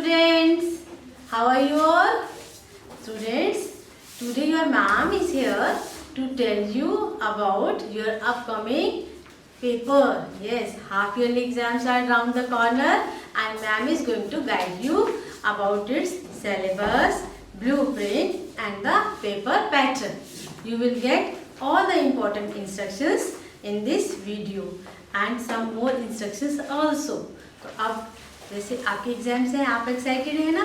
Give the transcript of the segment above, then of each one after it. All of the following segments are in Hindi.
students, how are you all? Students, today your ma'am is here to tell you about your upcoming paper. Yes, half yearly exams are around the corner and ma'am is going to guide you about its syllabus, blueprint and the paper pattern. You will get all the important instructions in this video and some more instructions also. तो अब जैसे आपके एग्जाम्स हैं, आप एक्साइटेड हैं ना,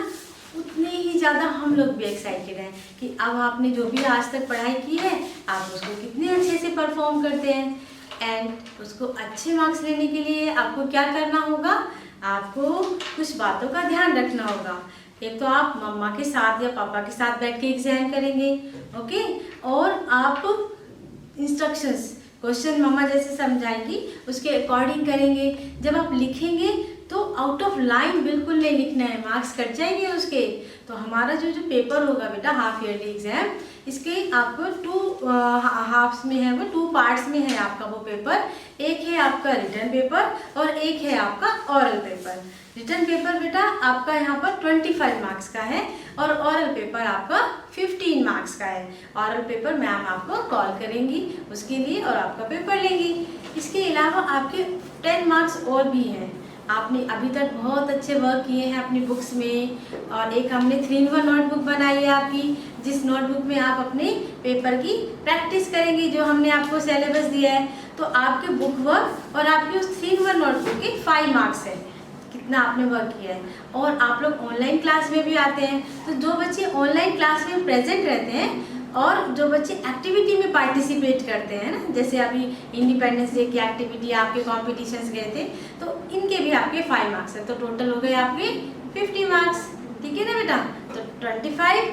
उतने ही ज़्यादा हम लोग भी एक्साइटेड हैं कि अब आपने जो भी आज तक पढ़ाई की है आप उसको कितने अच्छे से परफॉर्म करते हैं। एंड उसको अच्छे मार्क्स लेने के लिए आपको क्या करना होगा, आपको कुछ बातों का ध्यान रखना होगा। एक तो आप मम्मा के साथ या पापा के साथ बैठ के एग्जाम करेंगे, ओके, और आप इंस्ट्रक्शंस क्वेश्चन मम्मा जैसे समझाएंगी उसके अकॉर्डिंग करेंगे। जब आप लिखेंगे तो आउट ऑफ लाइन बिल्कुल नहीं लिखना है, मार्क्स कट जाएंगे उसके। तो हमारा जो पेपर होगा बेटा हाफ ईयरली एग्जाम, इसके आपको टू हाफ्स में है, वो टू पार्ट्स में है आपका वो पेपर। एक है आपका रिटन पेपर और एक है आपका ऑरल पेपर। रिटन पेपर बेटा आपका यहाँ पर 25 मार्क्स का है और ऑरल पेपर आपका 15 मार्क्स का है। ऑरल पेपर मैम आपको कॉल करेंगी उसके लिए और आपका पेपर लेंगी। इसके अलावा आपके 10 मार्क्स और भी हैं। आपने अभी तक बहुत अच्छे वर्क किए हैं अपनी बुक्स में, और एक हमने 3-in-1 नोटबुक बनाई है आपकी, जिस नोटबुक में आप अपने पेपर की प्रैक्टिस करेंगे जो हमने आपको सिलेबस दिया है। तो आपके बुक वर्क और आपकी उस 3-in-1 नोटबुक के 5 मार्क्स है, कितना आपने वर्क किया है। और आप लोग ऑनलाइन क्लास में भी आते हैं, तो जो बच्चे ऑनलाइन क्लास में प्रेजेंट रहते हैं और जो बच्चे एक्टिविटी में पार्टिसिपेट करते हैं ना, जैसे अभी इंडिपेंडेंस डे की एक्टिविटी आपके कॉम्पिटिशन्स गए थे, तो इनके भी आपके 5 मार्क्स है। तो टोटल हो गए आपके 50 मार्क्स, ठीक है ना बेटा। तो 25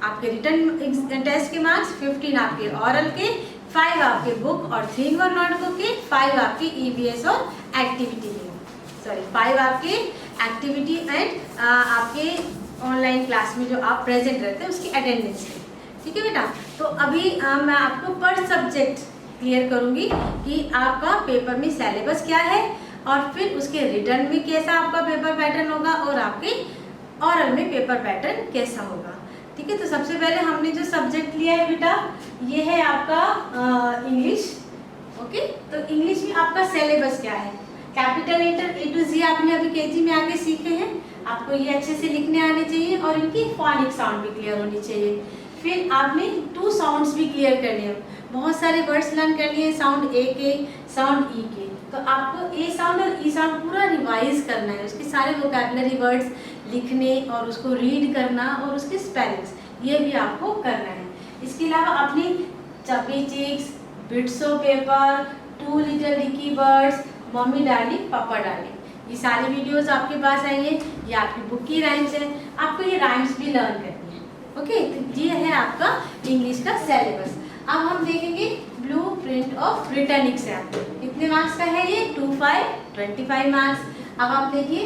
आपके रिटन टेस्ट के मार्क्स, 15 आपके ऑरल के, 5 आपके बुक और 3-in-1 नोटबुक के, 5 आपके EVS और एक्टिविटी के, 5 आपके एक्टिविटी एंड आपके ऑनलाइन क्लास में जो आप प्रेजेंट रहते हैं उसकी अटेंडेंस के, ठीक है बेटा। तो अभी मैं आपको पर सब्जेक्ट क्लियर करूंगी कि आपका पेपर में सिलेबस क्या है और फिर उसके रिटर्न में कैसा आपका पेपर पैटर्न होगा और आपके ऑरल में पेपर पैटर्न कैसा होगा, ठीक है। तो सबसे पहले हमने जो सब्जेक्ट लिया है बेटा ये है आपका इंग्लिश, ओके। तो इंग्लिश में आपका सिलेबस क्या है, capital letter A to Z आपने अभी केजी में आके सीखे हैं, आपको ये अच्छे से लिखने आने चाहिए और इनकी फोनिक साउंड भी क्लियर होनी चाहिए। फिर आपने 2 साउंड्स भी क्लियर करने हैं, बहुत सारे वर्ड्स लर्न कर लिए, साउंड ए के, साउंड ई के। तो आपको ए साउंड और ई साउंड पूरा रिवाइज करना है, उसके सारे वोकैबुलरी वर्ड्स लिखने और उसको रीड करना और उसके स्पेलिंग्स ये भी आपको करना है। इसके अलावा अपनी chubby cheeks, bits of paper, 2 little dicky birds, mummy darling, papa darling, ये सारी वीडियोस आपके पास आई है। ये आपकी बुक की राइम्स है, आपको ये राइम्स भी लर्न करनी है, ओके। तो ये है आपका इंग्लिश का सिलेबस। अब हम देखेंगे blueprint of written exam, कितने मार्क्स का है ये, 25 मार्क्स। अब आप देखिए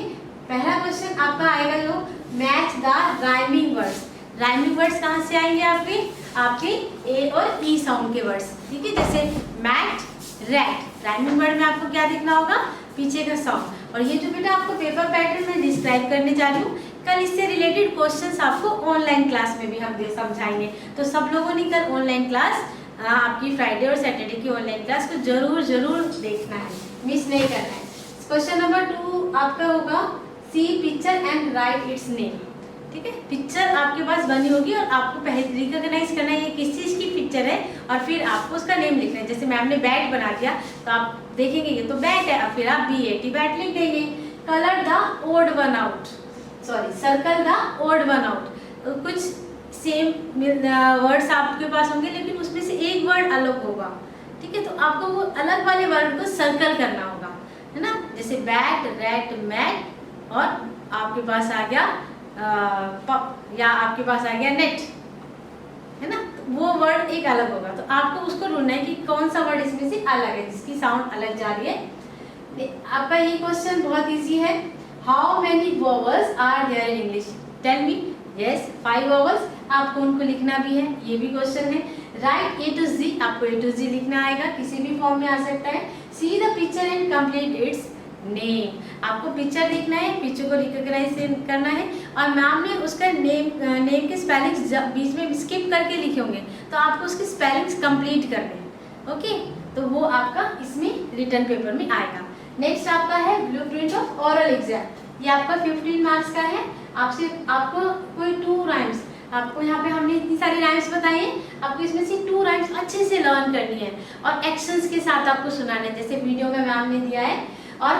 पहला क्वेश्चन आपका आएगा जो match the rhyming words. Rhyming words कहाँ से आएंगे आपके ए और ई साउंड के वर्ड्स, ठीक है। जैसे मैट, रैट, राइमिंग वर्ड में आपको क्या देखना होगा, पीछे का साउंड। और ये जो बेटा आपको पेपर पैटर्न में डिस्क्राइब करने जा रही हूँ, कल इससे रिलेटेड क्वेश्चंस आपको ऑनलाइन क्लास में भी हम समझाएंगे। तो सब लोगों ने कल ऑनलाइन क्लास आपकी फ्राइडे और सैटरडे की ऑनलाइन क्लास को जरूर देखना है, मिस नहीं करना है। क्वेश्चन नंबर 2 आपका होगा see picture and write its name, ठीक है। पिक्चर आपके पास बनी होगी और आपको पहले रिकॉग्नाइज करना है ये किस चीज़ की पिक्चर है और फिर आपको उसका नेम लिखना है। जैसे मैम ने बैट बना दिया तो आप देखेंगे ये तो बैट है, फिर आप BAT बैट लिख देंगे। Colour the odd one out, circle the odd one out. कुछ सेम वर्ड्स आपके पास होंगे लेकिन उसमें से एक वर्ड अलग होगा, ठीक है। तो आपको वो अलग वाले वर्ड को सर्कल करना होगा, है ना। जैसे बैट, रैट, मैट, और आपके पास आ गया पप या आपके पास आ गया नेट, है ना। वो वर्ड एक अलग होगा, तो आपको उसको ढूंढना है कि कौन सा वर्ड इसमें से अलग है, जिसकी साउंड अलग जा रही है। आपका ये क्वेश्चन बहुत इजी है, how many vowels are there in English, tell me. Yes, 5 vowels, आपको उनको लिखना भी है, ये भी क्वेश्चन है। राइट A to Z, आपको A to Z लिखना आएगा, किसी भी फॉर्म में आ सकता है। See the picture and complete it's name. आपको पिक्चर दिखना है, पिक्चर को रिकॉग्नाइज करना है और मैम ने उसका नेम के स्पेलिंग्स बीच में स्किप करके लिखे होंगे तो आपको उसके स्पेलिंग्स कंप्लीट करने हैं। ओके, तो वो आपका इसमें रिटन पेपर में आएगा। नेक्स्ट आपका है ब्लूप्रिंट ऑफ ओरल एग्जाम। ये आपका 15 मार्क्स का है। आपको कोई 2 राइम्स, आपको यहाँ पे हमने इतनी सारी राइम्स बताई है, आपको इसमें से 2 राइम्स अच्छे से लर्न करनी है और एक्शंस के साथ आपको सुनाना है, जैसे वीडियो में मैम ने दिया है। और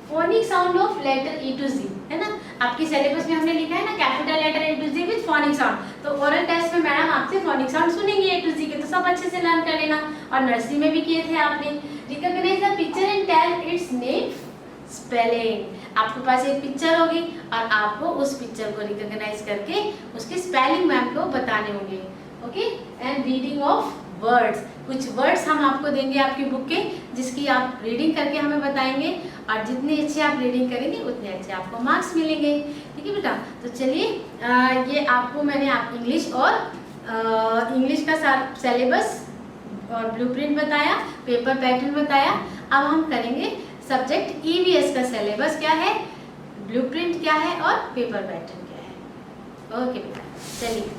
phonic sound of letter E to Z, है ना, आपकी सिलेबस में हमने लिखा है ना, capital letter A to Z with phonic sound. तो ओरल टेस्ट में मैडम आपसे फोनिक साउंड सुनेंगे A to Z के, तो सब अच्छे से लर्न कर लेना। और नर्सरी में भी किए थे आपने। Recognise the picture and tell its name spelling. आपके पास एक पिक्चर होगी और आपको उस पिक्चर को रिकॉग्नाइज करके उसके स्पेलिंग मैम को बताने होंगे। Okay, and reading of words, कुछ वर्ड्स हम आपको देंगे आपकी बुक के, जिसकी आप रीडिंग करके हमें बताएंगे और जितने अच्छे आप रीडिंग करेंगे उतने अच्छे आपको मार्क्स मिलेंगे। ठीक है बेटा, तो चलिए ये आपको मैंने इंग्लिश और इंग्लिश का सिलेबस और ब्लूप्रिंट बताया, पेपर पैटर्न बताया। अब हम करेंगे सब्जेक्ट EVS का सिलेबस क्या है, ब्लूप्रिंट क्या है और पेपर पैटर्न क्या है। ओके बेटा, चलिए।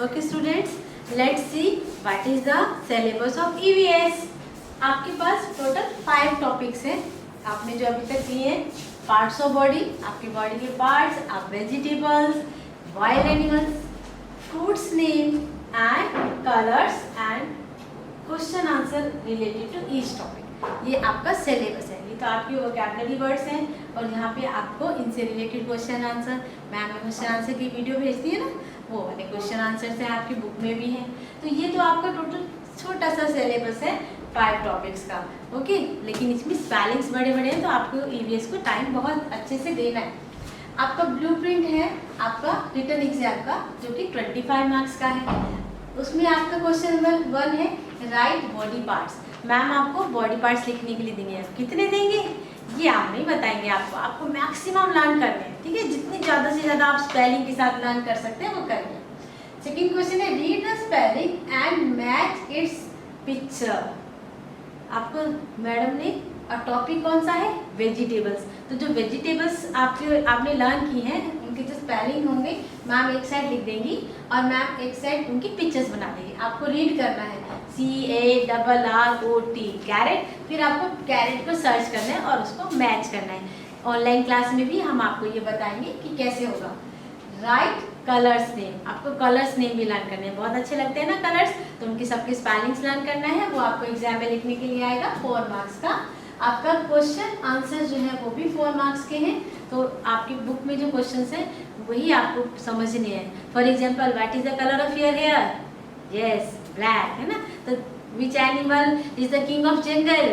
Okay students, let's see what is the syllabus of EVS। आपके पास टोटल 5 टॉपिक्स हैं आपने जो अभी तक किए हैं। पार्ट्स ऑफ बॉडी, आपकी बॉडी के पार्ट्स, आप vegetables, wild animals, fruits name and colours and question answer related to each topic. ये आपका सिलेबस है। ये तो आपकी वोकैबुलरी वर्ड्स हैं और यहाँ पे आपको इनसे रिलेटेड क्वेश्चन आंसर, मैम ने क्वेश्चन आंसर की वीडियो भेजती है ना, वो वाले क्वेश्चन आंसर से आपकी बुक में भी हैं। तो ये तो आपका टोटल छोटा सा सिलेबस है 5 टॉपिक्स का। ओके, लेकिन इसमें स्पेलिंग्स बड़े बड़े हैं तो आपको EVS को टाइम बहुत अच्छे से देना है। आपका ब्लूप्रिंट है आपका रिटन एग्जाम का, जो कि 25 मार्क्स का है। उसमें आपका क्वेश्चन नंबर 1 है राइट बॉडी पार्ट्स। मैम आपको बॉडी पार्ट्स लिखने के लिए देंगे, कितने देंगे ये आप नहीं बताएंगे, आपको मैक्सिमम लर्न करने हैं। ठीक है, जितनी ज़्यादा से ज़्यादा आप स्पेलिंग के साथ लर्न कर सकते हैं वो करिए। सेकेंड क्वेश्चन है read the spelling and match it's picture. आपको मैडम ने और टॉपिक कौन सा है, वेजिटेबल्स। तो जो वेजिटेबल्स आपने लर्न की हैं उनके जो स्पेलिंग होंगे मैम एक साइड लिख देंगी और मैम एक साइड उनकी पिक्चर्स बना देंगी। आपको रीड करना है CARROT कैरेट, फिर आपको कैरेट को सर्च करना है और उसको मैच करना है। ऑनलाइन क्लास में भी हम आपको ये बताएंगे कि कैसे होगा। राइट कलर्स नेम, आपको कलर्स नेम भी लर्न करने हैं, बहुत अच्छे लगते हैं ना कलर्स, तो उनके सबके स्पेलिंग्स लर्न करना है। वो आपको एग्जाम में लिखने के लिए आएगा 4 मार्क्स का। आपका क्वेश्चन आंसर जो है वो भी 4 मार्क्स के हैं। तो आपकी बुक में जो क्वेश्चंस हैं वही आपको समझने हैं। For example what is the colour of your hair, yes black, है ना। तो which animal is the king of jungle,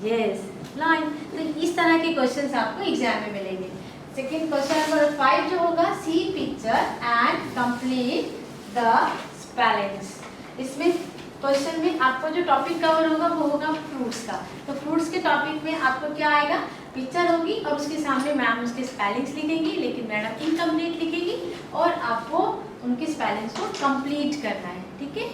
yes lion. तो इस तरह के क्वेश्चंस आपको एग्जाम में मिलेंगे। सेकेंड क्वेश्चन नंबर 5 जो होगा see picture and complete the spellings. इसमें क्वेश्चन में आपको जो टॉपिक कवर होगा वो होगा फ्रूट्स का। तो फ्रूट्स के टॉपिक में आपको क्या आएगा, पिक्चर होगी और उसके सामने मैम उसके स्पेलिंग्स लिखेंगी, लेकिन मैडम इनकम्प्लीट लिखेगी और आपको उनके स्पेलिंग्स को कंप्लीट करना है। ठीक है,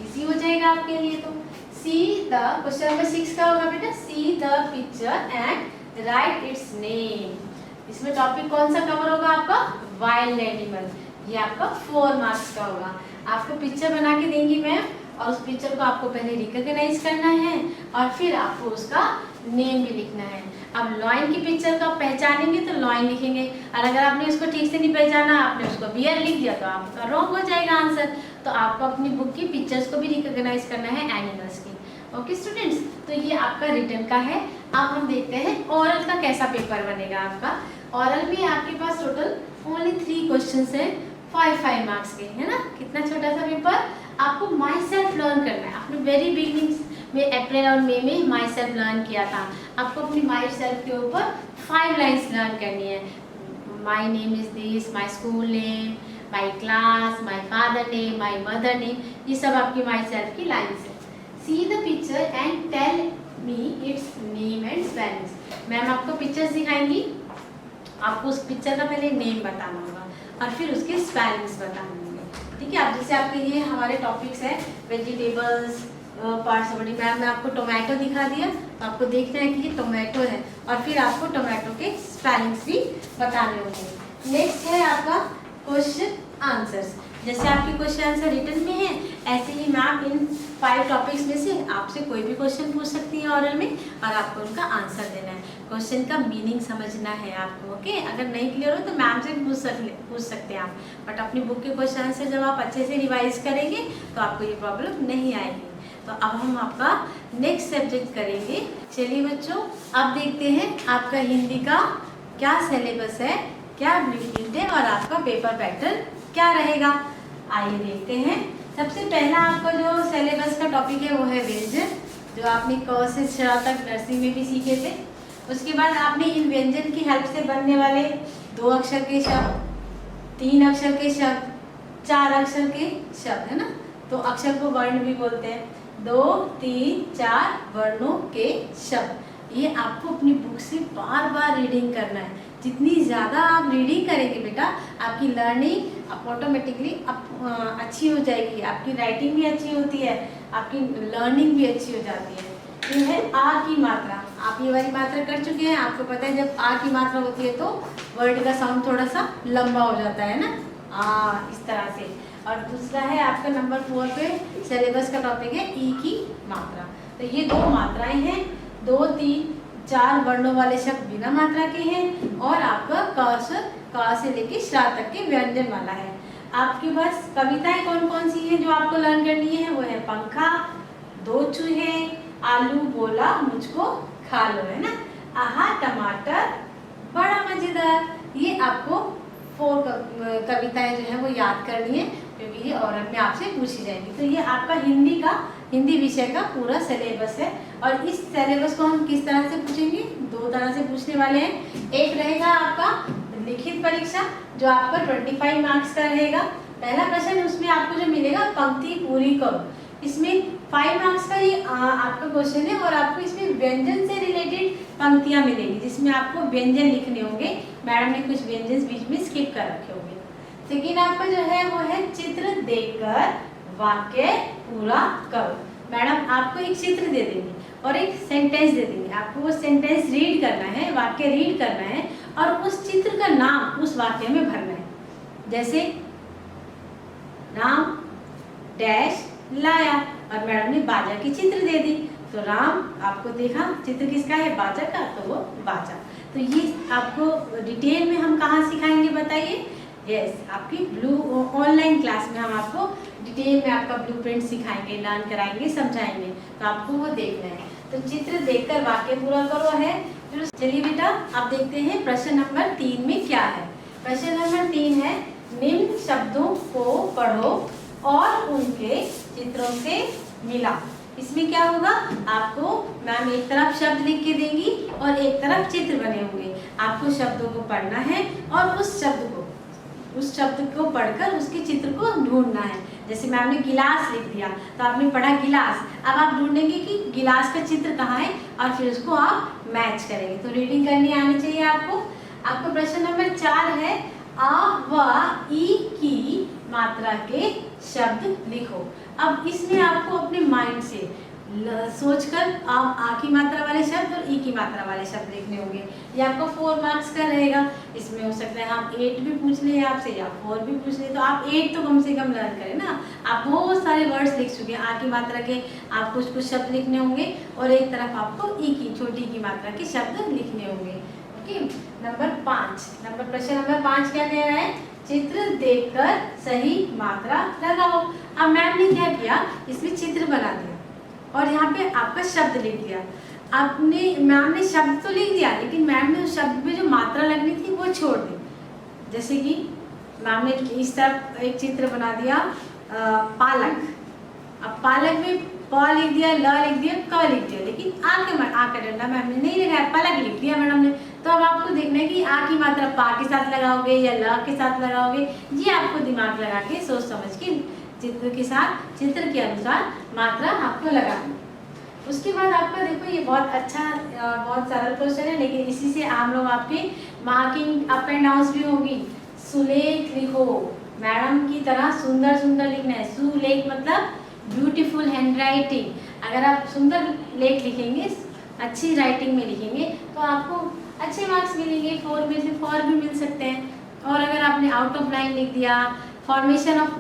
इजी हो जाएगा आपके लिए। तो सी द क्वेश्चन नंबर 6 का होगा बेटा सी the picture and write its name. इसमें टॉपिक कौन सा कवर होगा आपका, वाइल्ड एनिमल। ये आपका 4 मार्क्स का होगा। आपको पिक्चर बना के देंगी मैम और उस पिक्चर को आपको पहले रिकॉग्नाइज करना है और फिर आपको उसका नेम भी लिखना है। अब लॉयन की पिक्चर को आप पहचानेंगे तो लॉयन लिखेंगे, और अगर आपने उसको ठीक से नहीं पहचाना, आपने उसको बियर लिख दिया तो आपका रॉन्ग हो जाएगा आंसर। तो आपको अपनी बुक की पिक्चर्स को भी रिकॉग्नाइज करना है एनिमल्स की। ओके स्टूडेंट्स, तो ये आपका रिटन का है। अब हम देखते हैं ओरल का कैसा पेपर बनेगा आपका। ओरल में आपके पास टोटल ओनली 3 क्वेश्चन है 5 मार्क्स के, है ना। कितना छोटा सा पेपर। आपको माई सेल्फ लर्न करना है। आपने वेरी बिगिनिंग्स में अप्रैल और मई में माई सेल्फ लर्न किया था। आपको अपनी माई सेल्फ के ऊपर 5 लाइन्स लर्न करनी है। My name is this, my school name, my class, my father name, my mother name, ये सब आपकी माई सेल्फ की लाइन्स है। See the picture and tell me its name and spellings. Ma'am आपको पिक्चर्स दिखाएंगी, आपको उस पिक्चर का पहले नेम बताना होगा और फिर उसके स्पेलिंग्स बताने होंगे। ठीक है, अब जैसे आपके ये हमारे टॉपिक्स हैं वेजिटेबल्स, पार्ट से बनी। मैम ने आपको टोमेटो दिखा दिया, तो आपको देखना है कि ये टोमेटो है, और फिर आपको टोमेटो के स्पेलिंग्स भी बताने होंगे। नेक्स्ट है आपका क्वेश्चन आंसर्स। जैसे आपके क्वेश्चन आंसर रिटन में है, ऐसे ही मैम इन 5 टॉपिक्स में से आपसे कोई भी क्वेश्चन पूछ सकती है ऑरल में, और आपको उनका आंसर देना है। क्वेश्चन का मीनिंग समझना है आपको, ओके। अगर नहीं क्लियर हो तो मैम से पूछ सकते हैं आप, बट अपनी बुक के क्वेश्चन आंसर जब आप अच्छे से रिवाइज करेंगे तो आपको ये प्रॉब्लम नहीं आएगी। तो अब हम आपका नेक्स्ट सब्जेक्ट करेंगे। चलिए बच्चों, अब देखते हैं आपका हिंदी का क्या सिलेबस है, क्या ब्लूप्रिंट है, और आपका पेपर पैटर्न क्या रहेगा। आइए देखते हैं। सबसे पहला आपका जो सिलेबस का टॉपिक है वो है व्यंजन, जो आपने क से श तक नर्सरी में भी सीखे थे। उसके बाद आपने इन व्यंजन की हेल्प से बनने वाले 2 अक्षर के शब्द, 3 अक्षर के शब्द, 4 अक्षर के शब्द, है ना। तो अक्षर को वर्ण भी बोलते हैं। 2, 3, 4 वर्णों के शब्द, ये आपको अपनी बुक से बार बार रीडिंग करना है। जितनी ज़्यादा आप रीडिंग करेंगे बेटा, आपकी लर्निंग ऑटोमेटिकली अच्छी हो जाएगी, आपकी राइटिंग भी अच्छी होती है, आपकी लर्निंग भी अच्छी हो जाती है। ये है आ की मात्रा। आप ये वाली मात्रा कर चुके हैं, आपको पता है जब आ की मात्रा होती है तो वर्ड का साउंड थोड़ा सा लंबा हो जाता है ना, आ, इस तरह से। और दूसरा है आपका नंबर 4 पे सिलेबस का टॉपिक है ई की मात्रा। तो ये 2 मात्राएं हैं, 2, 3, 4 वर्णों वाले शब्द बिना मात्रा के हैं, और आपका क से लेके श तक के व्यंजन वाला है। आपके पास कविताएं कौन कौन सी हैं जो आपको लर्न करनी है, वो है पंखा, 2 चूहे, आलू बोला मुझको खा लो, है ना, आहा टमाटर बड़ा मजेदार। ये आपको 4 कविताएं जो है वो याद करनी है, क्योंकि ये ओरल में आपसे पूछी जाएंगी। तो ये आपका हिंदी विषय का पूरा सिलेबस है। और इस सिलेबस को हम किस तरह से पूछेंगे, 2 तरह से पूछने वाले हैं। एक रहेगा आपका लिखित परीक्षा, जो आपका 25 मार्क्स का रहेगा। पहला प्रश्न उसमें आपको जो मिलेगा, पंक्ति पूरी करो। इसमें 5 मार्क्स का ये आपका क्वेश्चन है, और आपको इसमें व्यंजन से रिलेटेड पंक्तियां मिलेंगी, जिसमें आपको व्यंजन लिखने होंगे। मैडम ने कुछ व्यंजन बीच में स्किप कर रखे होंगे। सेकेंड आपका जो है वो है चित्र देखकर वाक्य पूरा करो। मैडम आपको एक चित्र दे देंगे और एक सेंटेंस दे देंगे, आपको वो सेंटेंस रीड करना है, वाक्य रीड करना है, और उस चित्र का नाम उस वाक्य में भरना है। जैसे राम डैश लाया, और मैडम ने बाजा की चित्र दे दी, तो राम आपको देखा चित्र किसका है, बाजा का, तो वो बाजा। तो ये आपको डिटेल में हम कहाँ सिखाएंगे बताइए। आपकी ऑनलाइन क्लास में हम आपको डिटेल में आपका ब्लूप्रिंट सिखाएंगे, लर्न कराएंगे, समझाएंगे, तो आपको वो देखना है। तो चित्र देखकर वाक्य पूरा करो है। चलिए बेटा, अब देखते हैं प्रश्न नंबर 3 में क्या है। प्रश्न नंबर 3 है, निम्न शब्दों को पढ़ो और उनके चित्रों से मिला। इसमें क्या होगा, आपको मैम एक तरफ शब्द लिख के देंगी और एक तरफ चित्र बने होंगे। आपको शब्दों को पढ़ना है और उस शब्द को पढ़कर उसके चित्र को ढूंढना है। जैसे मैम ने गिलास लिख दिया, तो आपने पढ़ा गिलास, अब आप ढूंढेंगे कि गिलास का चित्र कहाँ है, और फिर उसको आप मैच करेंगे। तो रीडिंग करनी आनी चाहिए आपको। आपका प्रश्न नंबर 4 है, आ व ई की मात्रा के शब्द लिखो। अब इसमें आपको अपने माइंड से सोचकर आप आ की मात्रा वाले शब्द और ई की मात्रा वाले शब्द लिखने होंगे। ये आपका 4 मार्क्स का रहेगा। इसमें हो सकता है हम 8 भी पूछ लें आपसे या 4 भी पूछ लें, तो आप 8 तो कम से कम लर्न करें ना। आप बहुत सारे वर्ड्स लिख चुके हैं, आ की मात्रा के आप कुछ शब्द लिखने होंगे, और एक तरफ आपको ई की छोटी की मात्रा के शब्द लिखने होंगे। ओके, नंबर 5, प्रश्न नंबर 5 क्या कह रहा है, चित्र देखकर सही मात्रा लगाओ। अब मैम ने क्या किया, इसमें चित्र बना दिया और यहाँ पे आपका शब्द लिख दिया। मैम ने शब्द तो लिख दिया, लेकिन मैम ने उस शब्द में जो मात्रा लगनी थी वो छोड़ दी। जैसे कि मैम ने इस तरफ एक चित्र बना दिया, पालक। अब पालक में प लिख दिया, ल लिख दिया, क लिख दिया, लेकिन आ का डंडा मैम ने नहीं लिखा है, पलक लिख दिया मैडम ने। तो अब आपको देखना है कि आ की मात्रा पा के साथ लगाओगे या ल के साथ लगाओगे। ये आपको दिमाग लगा के सोच समझ के चित्र के अनुसार मात्रा आपको लगानी। उसके बाद आपका देखो, ये बहुत अच्छा बहुत सरल क्वेश्चन है, लेकिन इसी से आप लोग आपके मार्किंग अप एंड डाउन भी होगी। सुलेख लिखो, मैडम की तरह सुंदर सुंदर लिखना है। सुलेख मतलब ब्यूटीफुल हैंड राइटिंग। अगर आप सुंदर लेख लिखेंगे, अच्छी राइटिंग में लिखेंगे तो आपको अच्छे मार्क्स मिलेंगे, 4 में से 4 भी मिल सकते हैं। और अगर आपने आउट ऑफ लाइन लिख दिया, फॉर्मेशन ऑफ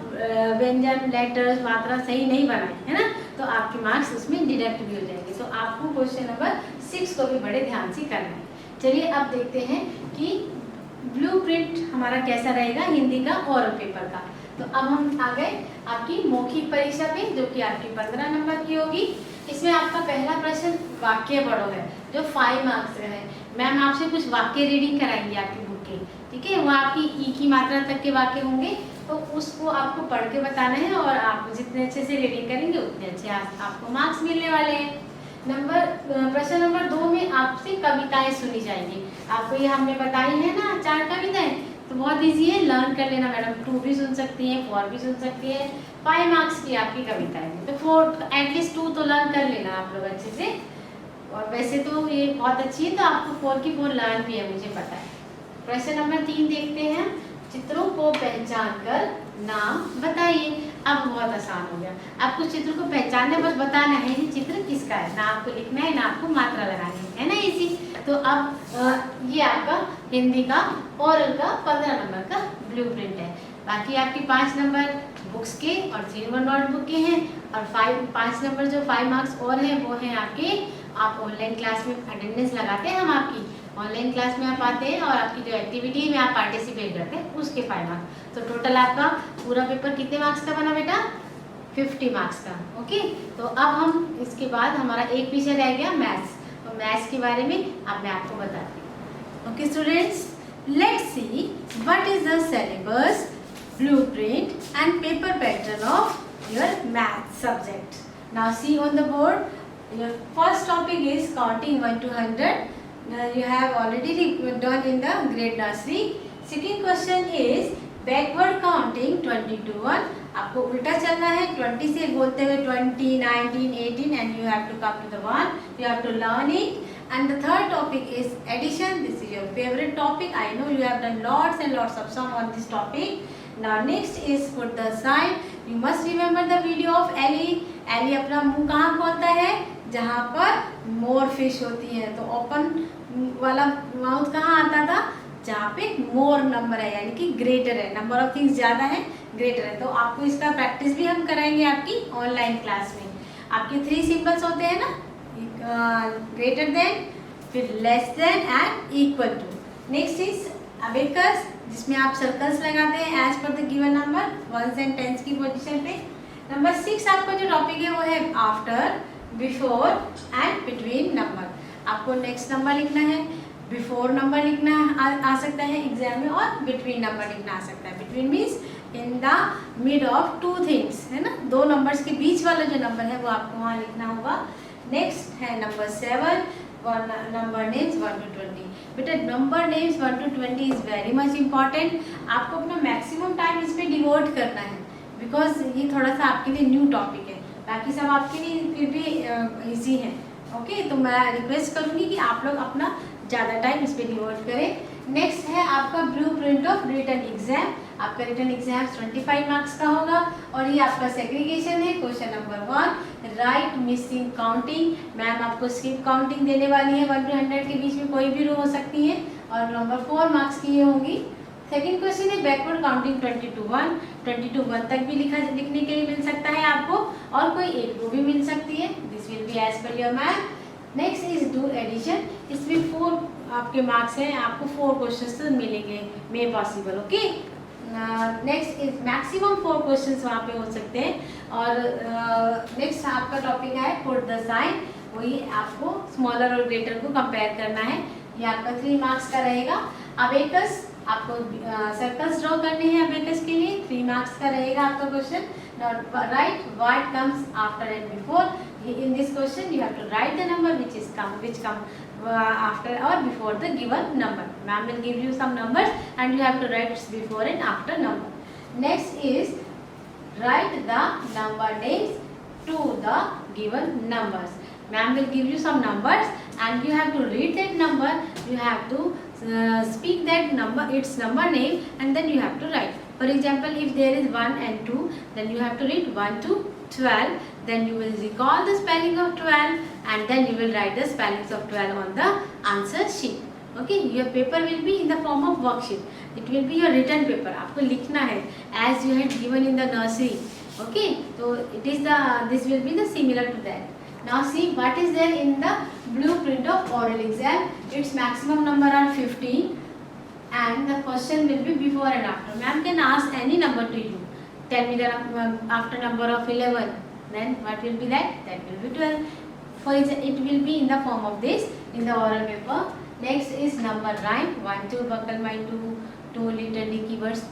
व्यंजन लेटर्स मात्रा सही नहीं बनाए, है ना, तो आपके मार्क्स उसमें डिडक्ट भी हो जाएंगे। तो आपको क्वेश्चन नंबर 6 को भी बड़े ध्यान से करना है। चलिए अब देखते हैं कि ब्लूप्रिंट हमारा कैसा रहेगा हिंदी का ओरल पेपर का। तो अब हम आ गए आपकी मौखिक परीक्षा पे, जो कि आपकी 15 नंबर की होगी। इसमें आपका पहला प्रश्न वाक्य पढ़ो है, जो 5 मार्क्स का है। मैम आपसे कुछ वाक्य रीडिंग कराएंगे आपकी बुक के, ठीक है, वो आपकी ई की मात्रा तक के वाक्य होंगे, तो उसको आपको पढ़ के बताना है, और आप जितने अच्छे से रीडिंग करेंगे उतने अच्छे आपको मार्क्स मिलने वाले हैं। प्रश्न नंबर 2 में आपसे कविताएं सुनी जाएंगी। आपको ये हमने बताई है ना 4 कविताएं, तो बहुत इजी है, लर्न कर लेना मैडम। 2 भी सुन सकती हैं, 4 भी सुन सकती हैं। 5 मार्क्स की आपकी कविताएं हैं, तो 4 एटलीस्ट 2 तो लर्न कर लेना आप लोग अच्छे से। और वैसे तो ये बहुत अच्छी है, तो आपको 4 की 4 लर्न भी है, मुझे पता है। प्रश्न नंबर 3 देखते हैं। चित्रों को पहचान कर नाम बताइए। अब बहुत आसान हो गया, आपको चित्र को पहचानना, बस बताना है ये चित्र किसका है, ना आपको लिखना है ना आपको मात्रा लगानी है ना, इजी। तो अब ये आपका हिंदी का ओरल का 15 नंबर का ब्लूप्रिंट है। बाकी आपकी 5 नंबर बुक्स के और 3 नोटबुक के हैं, और 5 नंबर जो 5 मार्क्स और हैं वो हैं आपके, आप ऑनलाइन क्लास में अटेंडेंस लगाते हैं, हम आपकी ऑनलाइन क्लास में आप आते हैं, और आपकी जो एक्टिविटी में आप पार्टिसिपेट करते हैं उसके 5 मार्क्स। तो टोटल आपका पूरा पेपर कितने मार्क्स का बना बेटा? 50 मार्क्स का। ओके, तो अब हम इसके बाद हमारा एक विषय रह गया मैथ्स। तो मैथ्स के बारे में अब मैं आपको बताती हूँ। Okay students, let's see what is the syllabus, blueprint and paper pattern of your math subject. Now see on the board, your first topic is counting 1 to 100. You have already done in the grade nursery. Second question is backward counting 20 to 1. आपको उल्टा चलना है, 20 से बोलते हुए 20, 19, 18 and you have to come to the 1. You have to learn it. And the third topic is addition. This is your favorite topic. I know you have done lots and lots of sum on this topic. Now next is put the sign. You must remember the video of Ellie. Ellie अपना मुंह कहाँ खोलता है? जहाँ पर मोर फिश होती है। तो ओपन वाला माउथ कहाँ आता था? जहाँ पे मोर नंबर है, यानी कि ग्रेटर है, नंबर ऑफ थिंग्स ज़्यादा है, ग्रेटर है। तो आपको इसका प्रैक्टिस भी हम कराएंगे आपकी ऑनलाइन क्लास में। आपके 3 सिंबल्स होते हैं ना, ग्रेटर देन, फिर less than and equal to. Next is abacus, जिसमें आप सर्कल्स लगाते हैं as per the given number, 1s and 10s की पोजीशन पे। नंबर 6 आपका जो टॉपिक है वो है after, before and between number. आपको नेक्स्ट नंबर लिखना है, बिफोर नंबर लिखना आ सकता है एग्जाम में, और बिटवीन नंबर लिखना आ सकता है। Between means in the mid of 2 things, है ना, 2 नंबर्स के बीच वाला जो नंबर है वो आपको वहाँ लिखना होगा। नेक्स्ट है नंबर 7, नंबर नेम्स 1 to 20। बेटा number names 1 to 20 is very much important. आपको अपना मैक्सिमम टाइम इस पर डिवोट करना है, बिकॉज ये थोड़ा सा आपके लिए न्यू टॉपिक है, बाकी सब आपके लिए फिर भी इजी है। ओके, तो मैं रिक्वेस्ट करूँगी कि आप लोग अपना ज़्यादा टाइम इस पर डिवोट करें। नेक्स्ट है आपका ब्लूप्रिंट ऑफ रिटन एग्जाम। आपका रिटन एग्जाम 25 मार्क्स का होगा, और ये आपका सेग्रीगेशन है। Question number 1, right missing counting. Ma'am आपको स्किप काउंटिंग देने वाली है, 1 to 100 के बीच में कोई भी रो हो सकती है, और नंबर 4 मार्क्स की ये होंगी। सेकेंड क्वेश्चन है बैकवर्ड काउंटिंग 20 to 1। 20 to 1 तक भी लिखने के लिए मिल सकता है आपको, और कोई एक रो भी मिल सकती है। This will be as per your math. Next is do addition. इसमें 4 आपके मार्क्स हैं, आपको 4 क्वेश्चन मिलेंगे may possible. Okay, next is maximum 4 questions वहाँ पे हो सकते हैं। और नेक्स्ट आपका टॉपिक है पुट द साइन। वही आपको स्मॉलर और ग्रेटर को कंपेयर करना है। ये आपका 3 मार्क्स का रहेगा। अबेकस, आपको सर्कल्स ड्रॉ करने हैं अबेकस के लिए, 3 मार्क्स का रहेगा आपका question. Right what comes after and before. In this question you have to write the number which come after or before the given number. Ma'am will give you some numbers and you have to write before and after number. Next is write the number names to the given numbers. Ma'am will give you some numbers and you have to read that number. You have to speak that number, its number name, and then you have to write. For example, if there is 1 and 2, then you have to read 1 to 12. Then you will recall the spelling of 12 and then you will write the spellings of 12 on the answer sheet. Okay, your paper will be in the form of worksheet. It will be your written paper. आपको लिखना है as you had given in the nursery. Okay, so it is the this will be the similar to that. Now see what is there in the blueprint of oral exam. Its maximum number are 15 and the question will be before and after. Ma'am can ask any number to you. Tell me the after number of 11. Then what will be that? That will be 12. For example, it will be in the form of this in the oral paper. Next is number rhyme. 1, 2, buckle my 2, 2 little dicky birds.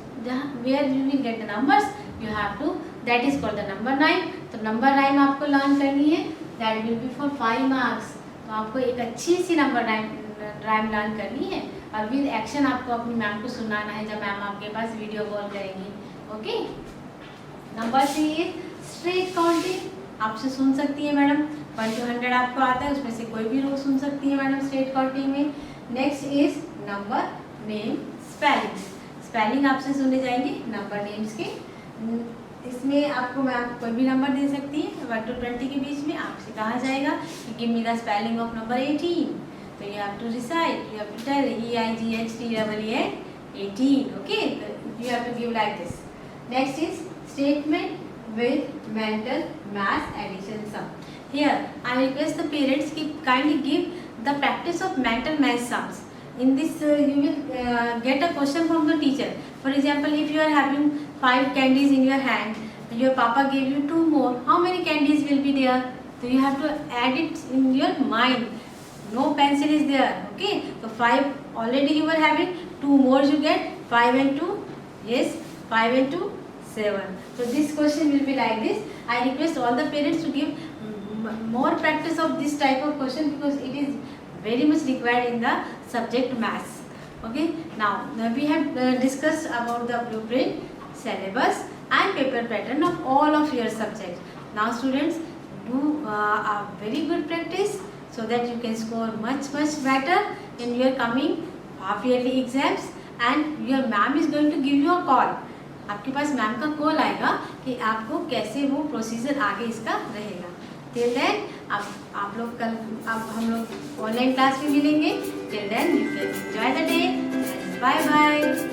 Where you will get the numbers, you have to, that is called the number rhyme. तो number rhyme आपको learn करनी है. That will be for 5 marks. तो आपको एक अच्छी सी number rhyme learn करनी है और विद एक्शन आपको अपनी मैम को सुनाना है जब मैम आपके पास वीडियो कॉल करेंगी. Okay. Number 3 is straight counting. आपसे सुन सकती है मैडम. 1 to 100 आपको आता है, उसमें से कोई भी रो सुन सकती है मैडम स्ट्रेट काउंटिंग में. Next is number name spelling. Spelling आपसे सुने जाएंगे नंबर नेम्स के. इसमें आपको मैम कोई भी नंबर दे सकती है 1 to 20 के बीच में. आपसे कहा जाएगा कि give me the spelling of number 18. तो you have to recite, you have to tell EIGHT 18. Okay, you have to give like this. Next is statement with mental math addition sum. Here I request the parents to kindly give the practice of mental math sums. In this you will get a question from the teacher. For example, if you are having 5 candies in your hand, your papa gave you 2 more, how many candies will be there? So you have to add it in your mind. No pencil is there. Okay, so 5 already you were having, 2 more you get, 5 and 2, yes, 5 and 2 7. So this question will be like this. I request all the parents to give more practice of this type of question because it is very much required in the subject maths. Okay, now we have discussed about the blueprint, syllabus and paper pattern of all of your subjects. Now students, do a very good practice so that you can score much better in your coming half yearly exams, and your ma'am is going to give you a call. आपके पास मैम का कॉल आएगा कि आपको कैसे वो प्रोसीजर आगे इसका रहेगा. टिल देन आप लोग कल अब हम लोग ऑनलाइन क्लास में मिलेंगे. Till then you can enjoy the day. Bye bye.